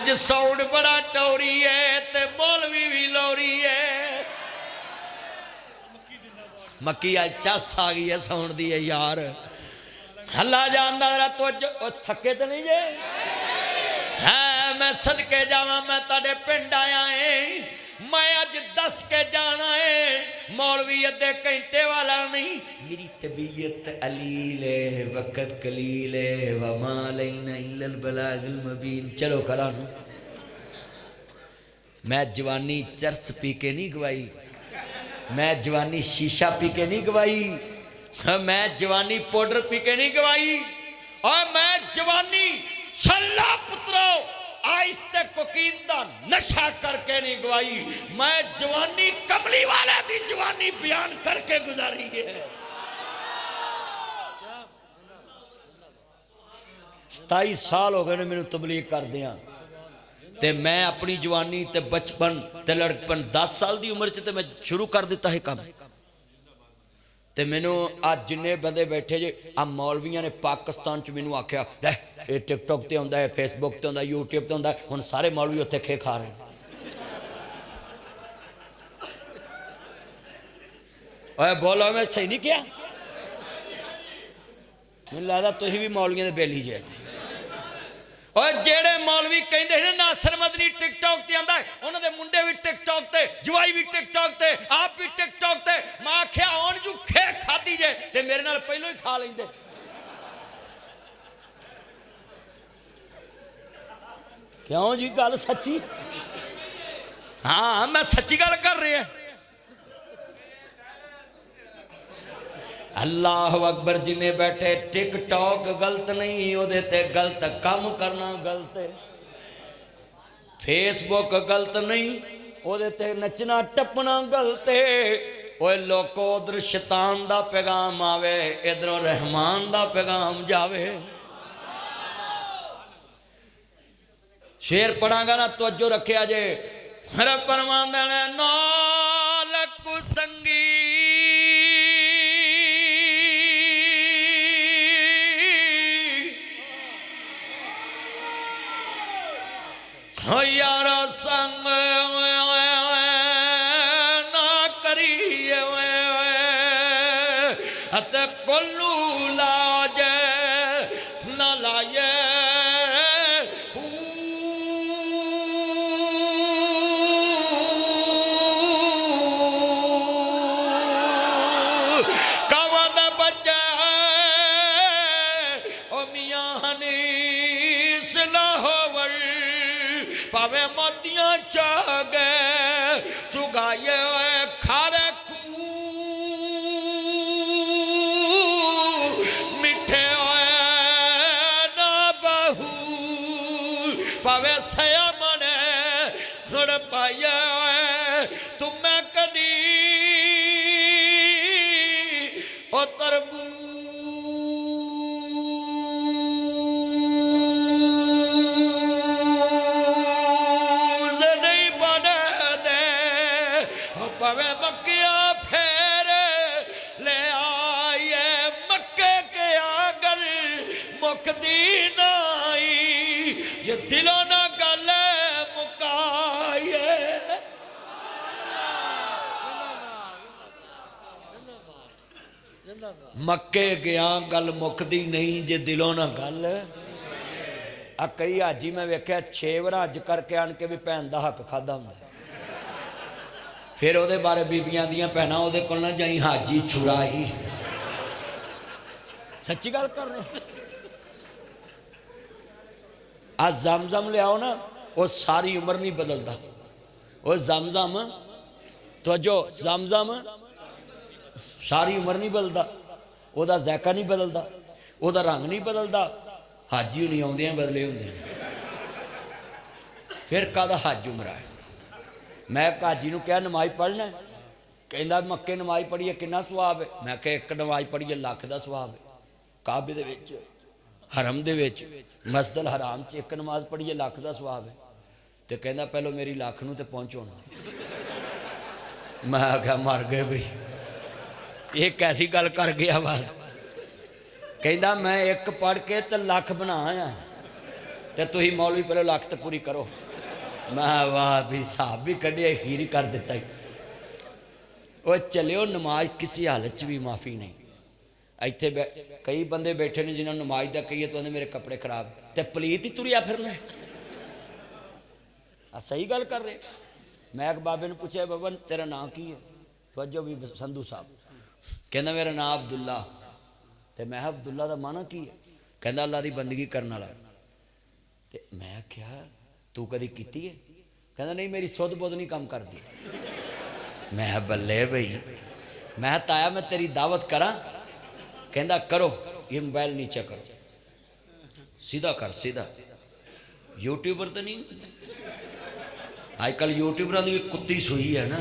अज sound बड़ा टौरी है ते मौलवी भी लौरी है। मक्की अज चस आ गई है साउंड दी है यार। हल्ला जानदा जरा तो थके तो नहीं जे है। मैं सदके जावा मैं ताडे पिंड आया है। मैं अज दस के जाना है मौलवी अद्धे घंटे वाला नहीं। मेरी तबीयत अलील है वक़्त कलील है वमा अलैना इल्लल बलागुल मुबीन। चलो करा मैं जवानी चरस पी के नहीं गवाई। मैं जवानी शीशा पी के नहीं गवाई। मैं जवानी पाउडर पी के नहीं गवाई। और मैं जवानी सल्ला पुत्रो आहिस्ते कोकीन दा नशा करके नहीं गवाई। मैं जवानी कमली वाले दी जवानी बयान करके गुजारी है। 27 साल हो गए ने मैनू तबलीग करदियां ते मैं अपनी जवानी ते बचपन ते लड़कपन 10 साल की उम्र च ते मैं शुरू कर दिता है काम। ते मैनू आज जिन्ने बंदे बैठे जे आ मौलवियां ने पाकिस्तान च मैनू आख्या ये टिकटॉक ते आउंदा है फेसबुक ते आउंदा यूट्यूब ते आउंदा हुण सारे मौलवी उत्थे खे खा रहे हैं। ओए बोलो मैं सही नहीं किया? मैनूं लगदा तुसीं भी मौलवियां दे बेली जे। और जेड़े मौलवी कहते हैं नासर मदनी टिकटॉक ते आंदा है उन्होंने मुंडे भी टिकटॉक ते जवाई भी टिकटॉक ते आप भी टिकटॉक ते। मैं आख्या हुण जू खे खाधी जे ते मेरे नाल पहलों ही खा लेंदे। क्यों जी गल सच्ची? हाँ मैं सच्ची गल कर रहा। अल्लाह अकबर जिन्हें बैठे टिकटॉक गलत नहीं ओदे ते गलत काम करना गलत है। फेसबुक गलत नहीं ओदे ते नचना टपना गलत है। ओए लोको उधर शैतान दा पैगाम आवे इधरों रहमान दा पैगाम जावे। शेर पढ़ांगा ना तवज्जो रखिया जे। हर परमांदा ने नालक संगी यारा संग ना करिए अते कोलू लाज ना लाए। कावद बच्चा ओ मियां हनीस लाहौर पावे मोतियां चागे चुगाए खारे मिठे ना बहू पावे सया मने हड़ पाए। तुम्हें कदी ओ तरबू मक्किया फेर ले आए मक्के के आगल मुकदी नाई जे दिलों ना गल मुकाए। मक्के गया गल मुकदी नहीं जे दिलों ना गल। आ कई हाजी मैं वेख्या 6 वार हज करके आन के भी भैन का हक खादा हुंदा। फिर वो बारे बीबियां दियां भैन वो को ना जाई हाजी छुराई। सच्ची गल कर रहे। आज जमजम लियाओ ना वो सारी उम्र नहीं बदलता। वो जमजम तो जो जमजम सारी उम्र नहीं बदलता। वह ज़ायका नहीं बदलता वह रंग नहीं बदलता। हाजी नहीं आउंदे बदले होंगे। फिर कहता हज उमरा है। मैं हाजी नूं कहा नमाज पढ़ना कहता मक्के नमाज पढ़िए कितना सुआब है। मैं कहा एक नमाज पढ़िए लाख का सुआब है। काबे दे विच हरम दे विच मस्जिद हराम च एक नमाज पढ़िए लाख का सुआब है। तो कहता पहलो मेरी लाख नूं ते पहुँचाउणा। मैं आख्या मर गए बई ये कैसी गल कर गया बात। कहता मैं एक पढ़ के तो लाख बना आया। तो तुम मौलवी पहले लाखत पूरी करो। मैं वाह भी हिसाब भी कढ़िया खीर ही कर दिता। वो चलियो नमाज किसी हालत च भी माफ़ी नहीं। इतने कई बंदे बैठे ने जिन्होंने नमाज का कही तो मेरे कपड़े खराब, तो पलीत ही तुरिया फिरना। सही गल कर रहे। मैं एक बाबे ने पूछा बाबा तेरा नाम की है, तो भी संधू साहब कहना मेरा नाम अब्दुल्ला। तो मैं अब्दुल्ला का माना की है? कहना अल्लाह की बंदगी करने वाला। तो मैं क्या तू कदी की है? कहना नहीं मेरी सुध बुध नहीं काम करती। मैं बल्ले भाई, मैं ताया मैं तेरी दावत करा? कहना करो, ये मोबाइल नीचे करो, सीधा कर सीधा। यूट्यूबर तो नहीं, आजकल यूट्यूबर की भी कुत्ती सुई है ना।